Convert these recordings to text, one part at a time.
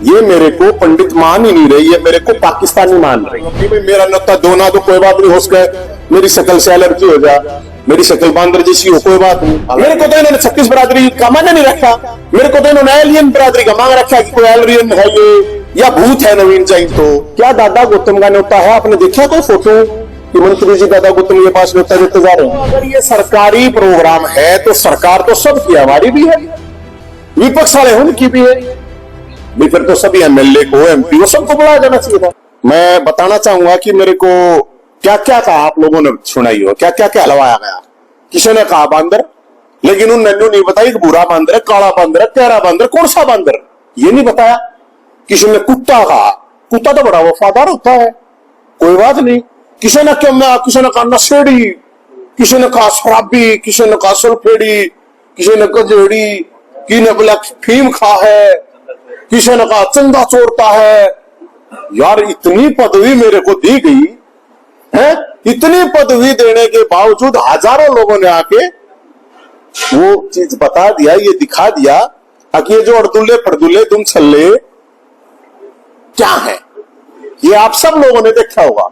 ये मेरे को पंडित मान ही नहीं रही, ये मेरे को पाकिस्तानी मान रही है। भाई मेरा नुक्ता दो ना तो कोई बात नहीं, हो सके मेरी शक्ल से एलर्जी हो जा, मेरी शक्ल बांदर जैसी हो, कोई बात नहीं। मेरे को तो इन्होंने 36 बरादरी का मान्य नहीं रखा, मेरे को तो इन्होंने एलियन बरादरी का मांग रखा कि कोई एलियन है ये या भूत है नवीन जैन। तो क्या दादा गौतम का न्योता है? आपने देखा कोई फोटो कि मंत्री जी दादा गौतम के पास न्योता देते जा रहे हैं? अगर ये सरकारी प्रोग्राम है तो सरकार तो सबकी, हमारी भी है, विपक्ष वाले उनकी भी है, फिर तो सभी एमएलए को, एमपी को, सबको बुलाया जाना चाहिए था। मैं बताना चाहूंगा कि मेरे को क्या क्या कहा, आप लोगों ने सुनाई हो, क्या क्या क्या हलवाया गया। किसी ने कहा बांदर, लेकिन उन नन्नू नहीं बताया कि बुरा बांदर है, काला बांदर है, कैरा बांदर, कौन सा बांदर, ये नहीं बताया। किसी ने कुत्ता कहा, कुत्ता तो बड़ा वफादार होता है, कोई बात नहीं। किसी ने किसी ने कहा नशेड़ी, किसी ने कहा शराबी, किसी ने कहा सल्फेड़ी, किसी ने गजेड़ी, किसी ने बोला फीम खा है, किसी ने कहा चंदा चोरता है। यार इतनी पदवी मेरे को दी गई है, इतनी पदवी देने के बावजूद हजारों लोगों ने आके वो चीज बता दिया, ये दिखा दिया कि ये जो अड़दुल्ले फड़दुल्ले तुम छल्ले क्या है, ये आप सब लोगों ने देखा होगा।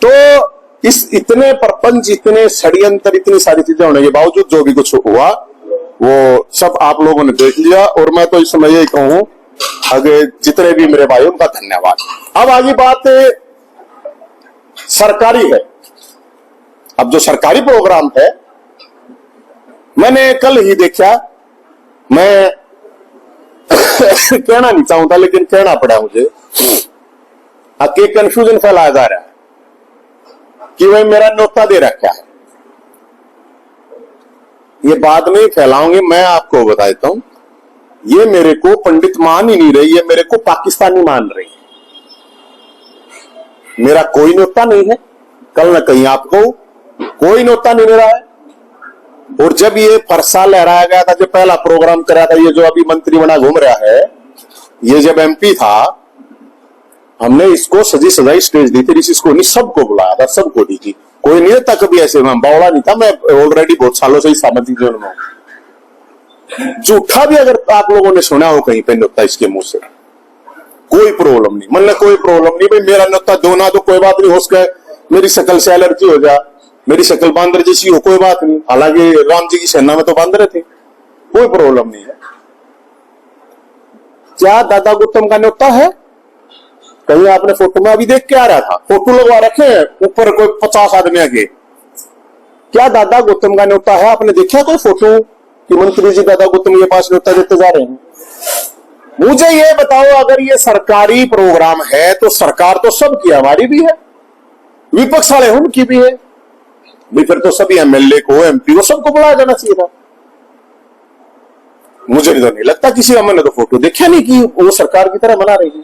तो इस इतने प्रपंच, इतने षड्यंत्र, इतनी सारी चीजें होने के बावजूद जो भी कुछ हुआ वो सब आप लोगों ने देख लिया। और मैं तो इस समय यही कहूं, आगे जितने भी मेरे भाई उनका धन्यवाद। अब आगे बात सरकारी है। अब जो सरकारी प्रोग्राम है, मैंने कल ही देखा, मैं कहना नहीं चाहता लेकिन कहना पड़ा मुझे, कि कंफ्यूजन फैलाया जा रहा है कि भाई मेरा न्योता दे रखा है। ये बात नहीं फैलाऊंगी, मैं आपको बता देता हूं, ये मेरे को पंडित मान ही नहीं रही, ये मेरे को पाकिस्तानी मान रही है। मेरा कोई न्योता नहीं है, कल न कहीं आपको कोई न्योता नहीं मिला है। और जब ये फरसा लहराया गया था, जब पहला प्रोग्राम कराया था, ये जो अभी मंत्री बना घूम रहा है, ये जब एमपी था, हमने इसको सजी सजाई स्टेज दी थी, इसको नहीं सबको बुलाया था, सबको दी थी। कोई नहीं था कभी ऐसे, मैं बावड़ा नहीं था, मैं ऑलरेडी बहुत सालों से ही सामाजिक जीवन में हूं। झूठा भी अगर आप लोगों ने सुना हो कहीं पे न्योता इसके मुंह से, कोई प्रॉब्लम नहीं, मन में कोई प्रॉब्लम नहीं। भाई मेरा न्योता दो ना तो कोई बात नहीं, हो सके मेरी शक्ल से एलर्जी हो जा, मेरी शक्ल बांदर जैसी हो, कोई बात नहीं। हालांकि राम जी की सेना में तो बांदर थे, कोई प्रॉब्लम नहीं है। क्या दादा गौतम का न्योता है? कहीं आपने फोटो में अभी देख के आ रहा था, फोटो लगवा रखे ऊपर कोई 50 आदमी आगे। क्या दादा गौतम का न्योता है? आपने देखा कोई फोटो कि मंत्री जी दादा गौतम के पास न्योता देते जा रहे हैं? मुझे ये बताओ, अगर ये सरकारी प्रोग्राम है तो सरकार तो सबकी, हमारी भी है, विपक्ष वाले उनकी भी है, फिर तो सभी एमएलए को, एमपी को, सबको बुलाया जाना चाहिए था। मुझे तो नहीं लगता किसी ने तो फोटो देखा नहीं कि वो सरकार की तरह बना रही है।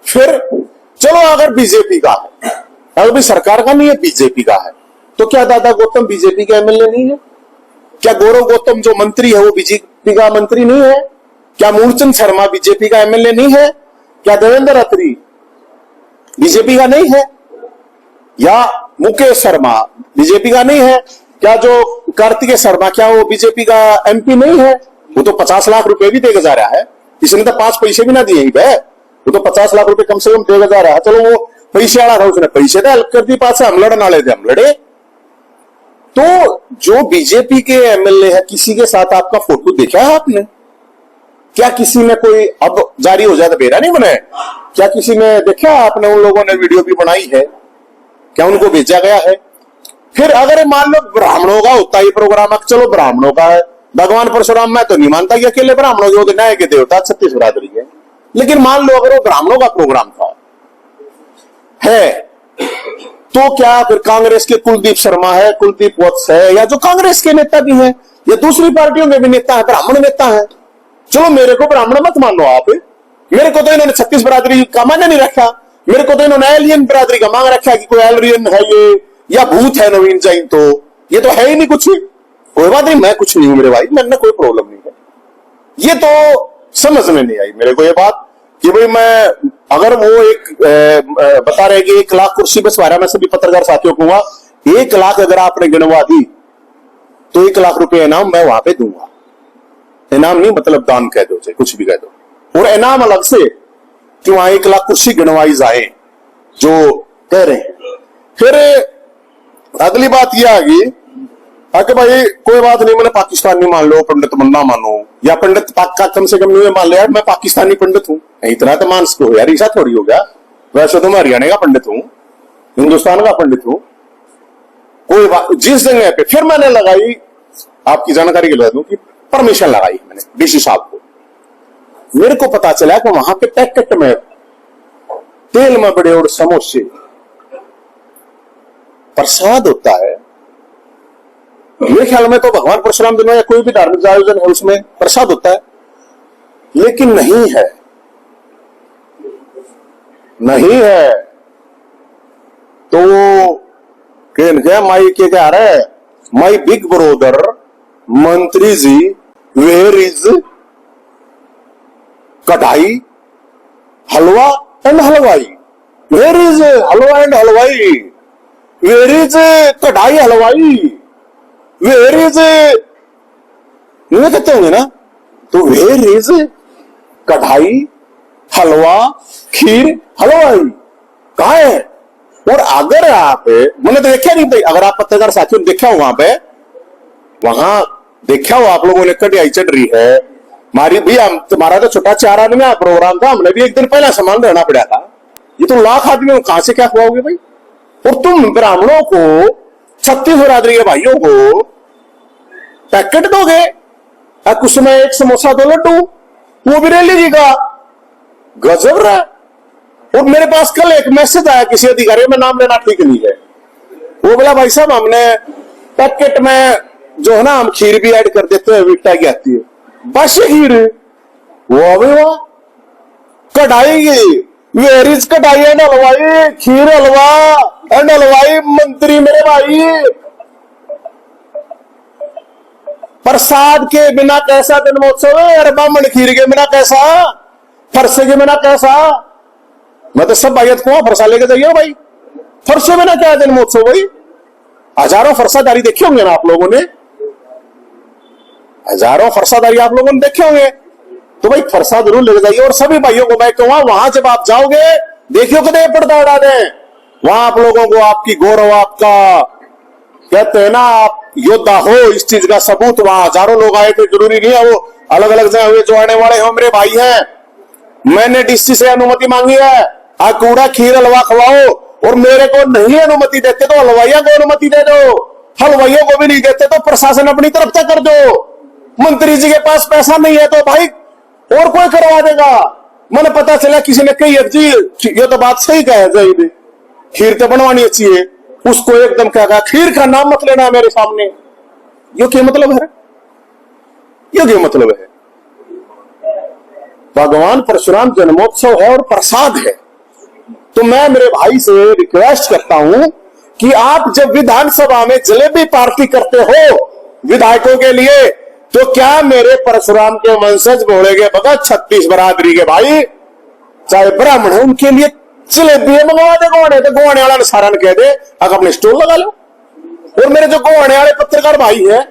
फिर चलो अगर बीजेपी का है, अगर भी सरकार का नहीं है, बीजेपी का है, तो क्या दादा गौतम बीजेपी के एमएलए नहीं है? क्या गौरव गौतम जो मंत्री है वो बीजेपी का मंत्री नहीं है? क्या मूलचंद शर्मा बीजेपी का एमएलए नहीं है? क्या देवेंद्र अत्री बीजेपी का नहीं है? या मुकेश शर्मा बीजेपी का नहीं है? क्या जो कार्तिकेय शर्मा, क्या वो बीजेपी का एमपी नहीं है? वो तो 50 लाख रुपए भी देकर जा रहा है, इसने तो 5 पैसे भी ना दिए ही है, वो तो 50 लाख रुपए कम से कम देकर जा रहा है। चलो वो पैसे वाला था, उसने पैसे तो हेल्प कर दी, पास हम लड़ ना लेते, हम लड़े। तो जो बीजेपी के एमएलए है, किसी के साथ आपका फोटो देखा है आपने? क्या किसी ने कोई, अब जारी हो जाए तो बेरा नहीं बनाए, क्या किसी ने देखा आपने? उन लोगों ने वीडियो भी बनाई है, क्या उनको भेजा गया है? फिर अगर मान लो ब्राह्मणों का होता है प्रोग्राम, चलो ब्राह्मणों का है, भगवान परशुराम मैं तो नहीं मानता कि अकेले ब्राह्मणों जो न्याय के देवता 36 बरादरी है, लेकिन मान लो अगर वो ब्राह्मणों का प्रोग्राम था है, तो क्या फिर कांग्रेस के कुलदीप शर्मा है, कुलदीप वत्स है, या जो कांग्रेस के नेता भी हैं, या दूसरी पार्टियों में भी नेता है, ब्राह्मण नेता है, चलो मेरे को ब्राह्मण मत मान लो आप, मेरे को तो इन्होंने 36 बरादरी का मान्य नहीं रखा, मेरे को तो इन्होंने एलियन बरादरी का मांग रखा कि कोई एलियन है ये या भूत है नवीन जैन, तो ये तो है ही नहीं कुछ। कोई बात नहीं, मैं कुछ नहीं हूं मेरे भाई, मैंने कोई प्रॉब्लम नहीं है। ये तो समझ में नहीं आई मेरे को ये बात कि भाई मैं, अगर वो एक बता रहे कि 1 लाख कुर्सी बसवारा, मैं सभी पत्रकार साथियों को कहूंगा, 1 लाख अगर आपने गिनवा दी तो 1 लाख रुपए इनाम मैं वहां पे दूंगा। इनाम नहीं मतलब दान कह दो, चाहे कुछ भी कह दो, और इनाम अलग से कि वहां 1 लाख कुर्सी गिनवाई जाए जो कह रहे हैं। फिर अगली बात यह आ गई कि भाई कोई बात नहीं, मैंने पाकिस्तानी मान लो, पंडित मन्ना मानो, या पंडित पाक का कम से कम नहीं मान लिया मैं पाकिस्तानी पंडित हूं, इतना तो मान सको यार, ऐसा थोड़ी हो गया। वैसे तो मैं हरियाणा का पंडित हूं, हिंदुस्तान का पंडित हूं। कोई बात, जिस जगह पे फिर मैंने लगाई, आपकी जानकारी के लिए दूं कि परमिशन लगाई मैंने डीसी साहब को, मेरे को पता चला कि वहां के पैकेट में तेल में बड़े और समोसे प्रसाद होता है। मेरे ख्याल में तो भगवान परशुराम दिन या कोई भी धार्मिक आयोजन है उसमें प्रसाद होता है, लेकिन नहीं है, नहीं है। तो क्या माई के क्या रहा है, माई बिग ब्रोदर मंत्री जी वेयर इज कढ़ाई हलवा एंड हलवाई, वेयर इज हलवा एंड हलवाई, वेयर इज कढ़ाई हलवाई, वेयर इज, ये कहते होंगे ना, तो वेयर इज कढ़ाई हलवा खीर हलवाई कहा है। और अगर आप, मैंने तो देखा नहीं भाई, अगर आप पत्रकार साथियों ने देखा हो वहां देखा हो आप लोगों ने, कढ़ाई चढ़ रही है हमारी भी, हम तुम्हारा तो छोटा 4 आदमी का प्रोग्राम था, हमने भी एक दिन पहले सामान रहना पड़ा था। ये तो लाख आदमी को कहां से क्या खुआओगे भाई। और तुम ब्राह्मणों को, 36 बिरादरी के भाइयों को पैकेट दोगे, उसमें 1 समोसा 2 लड्डू, वो भी रैली जी का, गजब रहा। और मेरे पास कल एक मैसेज आया किसी अधिकारी, में नाम लेना ठीक नहीं है, वो बोला भाई साहब हमने पैकेट में जो है ना हम खीर भी ऐड कर देते हैं, विकटा की आती है बस खीर, वो भी वो कढ़ाई की, वेयर इज कढ़ाई एंड हलवाई, खीर हलवा एंड हलवाई मंत्री मेरे भाई। प्रसाद के बिना कैसा जन्मोत्सव है, अरे ब्राह्मण खीर के बिना कैसा, फरसे के बिना कैसा। मैं तो सब भाइयत को फरसा लेके जाइए भाई, फरसे बिना क्या जन्मोत्सव भाई। हजारों फरसादारी देखे होंगे ना आप लोगों ने, हजारों फरसादारी आप लोगों ने देखे होंगे, तो भाई फरसा जरूर लेके जाइए। और सभी भाइयों को मैं कहूंगा वहां जब आप जाओगे देखियो कदे पर्दा उड़ा दें, वहां आप लोगों को आपकी गौरव, आपका कहते हैं ना आप योद्धा हो, इस चीज का सबूत वहां हजारों लोग आए थे, जरूरी नहीं है वो अलग अलग जगह हुए जो आने वाले हो मेरे भाई हैं। मैंने डीसी से अनुमति मांगी है, आ कूड़ा खीर हलवा खवाओ, और मेरे को नहीं अनुमति देते तो हलवाइयों को अनुमति दे दो, हलवाइयों को भी नहीं देते तो प्रशासन अपनी तरफ से कर दो। मंत्री जी के पास पैसा नहीं है तो भाई और कोई करवा देगा। मैंने पता चला किसी ने कही जी ये तो बात सही कहा है, जाहिर खीर तो बनवानी अच्छी है, उसको एकदम क्या कहा, खीर का नाम मत लेना मेरे सामने। ये क्या मतलब है, ये क्या मतलब है। भगवान परशुराम जन्मोत्सव है और प्रसाद है, तो मैं मेरे भाई से रिक्वेस्ट करता हूं कि आप जब विधानसभा में जलेबी पार्टी करते हो विधायकों के लिए, तो क्या मेरे परशुराम के वंशज घोड़े के भगत 36 बरादरी के भाई चाहे ब्राह्मण है उनके लिए जलेबी मंगवा दे गोवाने, तो गोवाने वाला सारा कह दे अगर अपने स्टोर लगा लो। और मेरे जो गोवाने वाले पत्रकार भाई हैं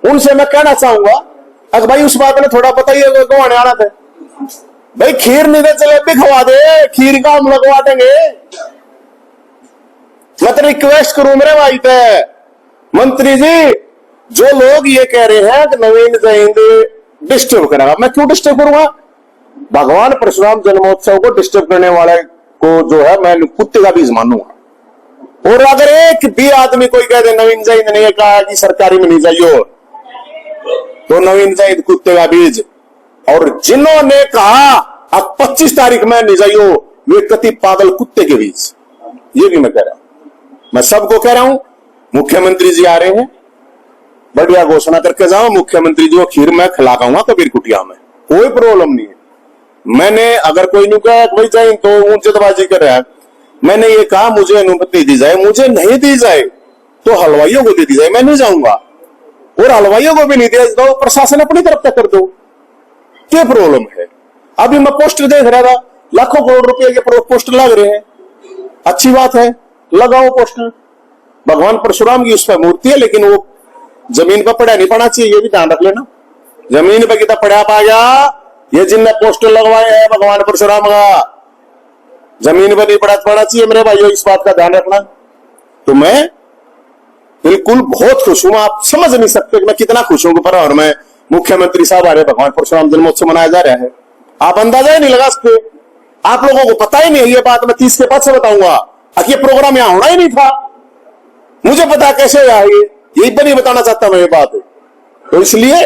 उनसे मैं कहना चाहूंगा, अगर भाई उस बात में थोड़ा बताइए गोवाने वाला थे भाई, खीर नहीं दे जलेबी खवा दे, खीर का हम लगवा देंगे। मैं तो रिक्वेस्ट करूं मेरे भाई पे, मंत्री जी जो लोग ये कह रहे हैं कि नवीन जयंती डिस्टर्ब करेगा, मैं क्यों डिस्टर्ब करूंगा। भगवान परशुराम जन्मोत्सव को डिस्टर्ब करने वाले को जो है मैं कुत्ते का बीज मानूंगा। और अगर एक भी आदमी कोई कह दे नवीन जयंती ने कहा कि सरकारी में नहीं जाइयो, तो नवीन जयंती कुत्ते का बीज। और जिन्होंने कहा अब 25 तारीख में नहीं जाइयो, वे कति पागल कुत्ते के बीच। ये भी मैं कह रहा हूं, मैं सबको कह रहा हूं, मुख्यमंत्री जी आ रहे हैं, बढ़िया घोषणा करके जाओ, मुख्यमंत्री जी को खीर मैं खिलाऊंगा कबीर कुटिया में, कोई प्रॉब्लम नहीं है। मैंने अगर कोई नहीं कहा भाई जाए तो ऊंचेबाजी कर रहा है, मैंने ये कहा मुझे अनुमति दी जाए, मुझे नहीं दी जाए तो हलवाइयों को दे दी जाए, मैं नहीं जाऊंगा। और हलवाइयों को भी नहीं दिया दो, प्रशासन अपनी तरफ तक कर दो, क्या प्रॉब्लम है। अभी मैं पोस्टर देख रहा था, लाखों करोड़ रुपए के पोस्टर लग रहे हैं, अच्छी बात है, लगाओ पोस्टर। भगवान परशुराम की उस पर मूर्ति है, लेकिन वो जमीन पर पड़ा नहीं पड़ा चाहिए, ये भी ध्यान रख लेना। जमीन पर कितना पड़ा पा गया, ये जिनने पोस्टर लगवाए हैं भगवान परशुराम का, जमीन पर नहीं पड़ना चाहिए मेरे भाइयों, इस बात का ध्यान रखना। तो मैं बिल्कुल बहुत खुश हूं, आप समझ नहीं सकते कि मैं कितना खुश हूं पर। और मैं मुख्यमंत्री साहब आ रहे, भगवान परशुराम जन्मोत्सव मनाया जा रहा है, आप अंदाजा ही नहीं लगा सकते। आप लोगों को पता ही नहीं है ये बात, मैं 30 के बाद से बताऊंगा। ये प्रोग्राम यहां होना ही नहीं था, मुझे पता कैसे आए, यही पर नहीं बताना चाहता मैं ये बात। तो इसलिए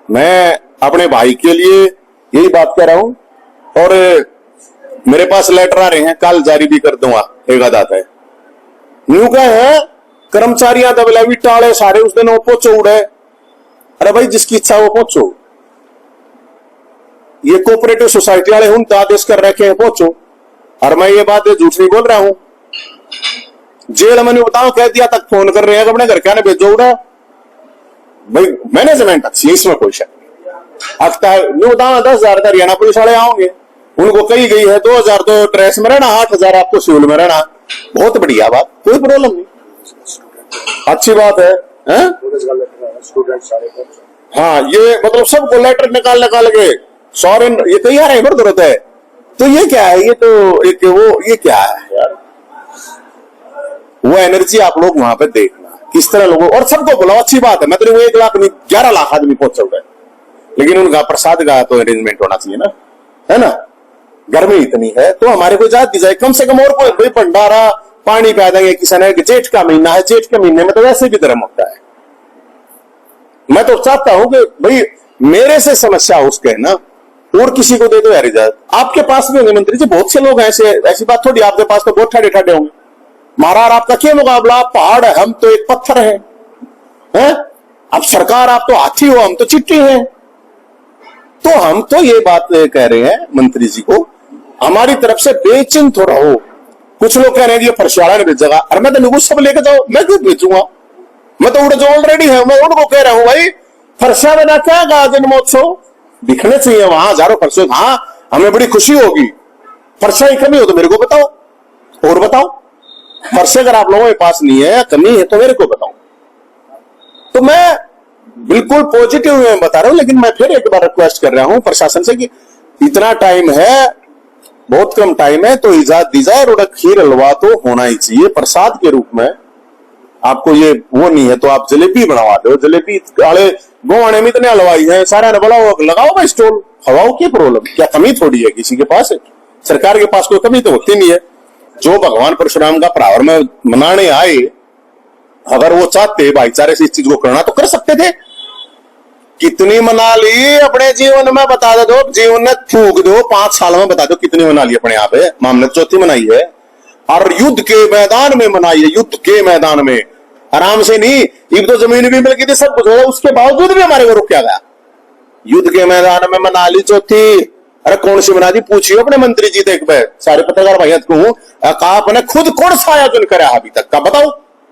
मैं अपने भाई के लिए यही बात कह रहा हूं। और मेरे पास लेटर आ रहे हैं, कल जारी भी कर दूंगा, एक आदात है न्यू का है, कर्मचारियां दबला भी टाले सारे उस दिन वो पहुंचो उड़े। अरे भाई जिसकी इच्छा वो पहुंचो, ये कोऑपरेटिव सोसाइटी वाले हूं आदेश कर रखे हैं पहुंचो। और मैं ये बात झूठ नहीं बोल रहा हूं, जेल मैंने बताओ कह दिया तक फोन कर रहे हैं अपने घर क्या ने भेजो उड़ा। भाई मैनेजमेंट अच्छी है, इसमें कोई शक नहीं। अख्ता न्यू बताओ 10,000 हरियाणा पुलिस वाले आओगे, उनको कही गई है 2,000 तो ड्रेस में रहना, 8,000 आपको सिविल में रहना। बहुत बढ़िया बात, कोई प्रॉब्लम नहीं, अच्छी बात है। हाँ ये मतलब सबको लेटर निकाल के सौर ये तैयार है जरूरत है। तो ये क्या है, ये तो एक वो ये क्या है यार, वो एनर्जी आप लोग वहां पे देखना किस तरह लोगों, और सबको बुलाओ, अच्छी बात है। मैं तो 1 लाख नहीं 11 लाख आदमी पहुंच चल रहे, लेकिन उनका प्रसाद का तो अरेंजमेंट होना चाहिए ना, है ना। गर्मी इतनी है तो हमारे को जात दी जाए कम से कम, और कोई भंडारा पानी पिला देंगे किसी ने। जेठ का महीना है, जेठ के महीने में तो वैसे भी धर्म होता है। मैं तो चाहता हूं कि भाई मेरे से समस्या हो उसके ना, और किसी को दे दो यार इजाजत। आपके पास भी होंगे मंत्री जी, बहुत से लोग हैं ऐसे, ऐसी बात थोड़ी, आपके पास तो बहुत ठाडे ठाडे होंगे। हमारा और आपका क्या मुकाबला, आप पहाड़ है हम तो एक पत्थर है? अब सरकार आप तो हाथी हो हम तो चिट्टी हैं। तो हम तो ये बात कह रहे हैं मंत्री जी को, हमारी तरफ से बेचिंत हो रहो। कुछ लोग कह रहे हैं ये फरसाड़ा ने भेजेगा, अरे मैं तो निगुझ सब लेके जाओ, मैं क्यों भेजूंगा, मैं तो उड़ जो ऑलरेडी है। मैं उनको कह रहा हूं भाई फरसा में ना क्या गा जन्मोत्सव दिखने चाहिए वहां, हजारों फरसे। हाँ हमें बड़ी खुशी होगी, फरसा की कमी हो तो मेरे को बताओ, और बताओ फरसे अगर आप लोगों के पास नहीं है, कमी है तो मेरे को बताओ। तो मैं बिल्कुल पॉजिटिव में बता रहा हूं, लेकिन मैं फिर एक बार रिक्वेस्ट कर रहा हूं प्रशासन से कि इतना टाइम है, बहुत कम टाइम है, तो इजाजत दी जाए। और खीर हलवा तो होना ही चाहिए प्रसाद के रूप में। आपको ये वो नहीं है तो आप जलेबी बनवा दो, जलेबी वाले गोवाने में इतने हलवाई है, सारा ने बोला लगाओ भाई स्टॉल, हवाओं की प्रॉब्लम क्या, कमी थोड़ी है किसी के पास है, सरकार के पास कोई कमी तो होती नहीं है। जो भगवान परशुराम का प्रावर में मनाने आए, अगर वो चाहते भाईचारे से इस चीज को करना तो कर सकते थे। कितनी मना ली अपने जीवन में, बता दो, जीवन में थूक दो, 5 साल में बता दो कितनी मना ली अपने आप है। मामले चौथी मनाई है, और युद्ध के मैदान में मनाई है, युद्ध के मैदान में, आराम से नहीं। ये तो जमीन भी मिल गई थी, सब कुछ हो, उसके बावजूद भी हमारे को रोका गया। युद्ध के मैदान में मना ली चौथी, अरे कौन सी बना दी, पूछिए अपने मंत्री जी देख, सारे पत्रकार भाइयों को आपने खुद कौन सा आयोजन करा अभी तक का बताओ।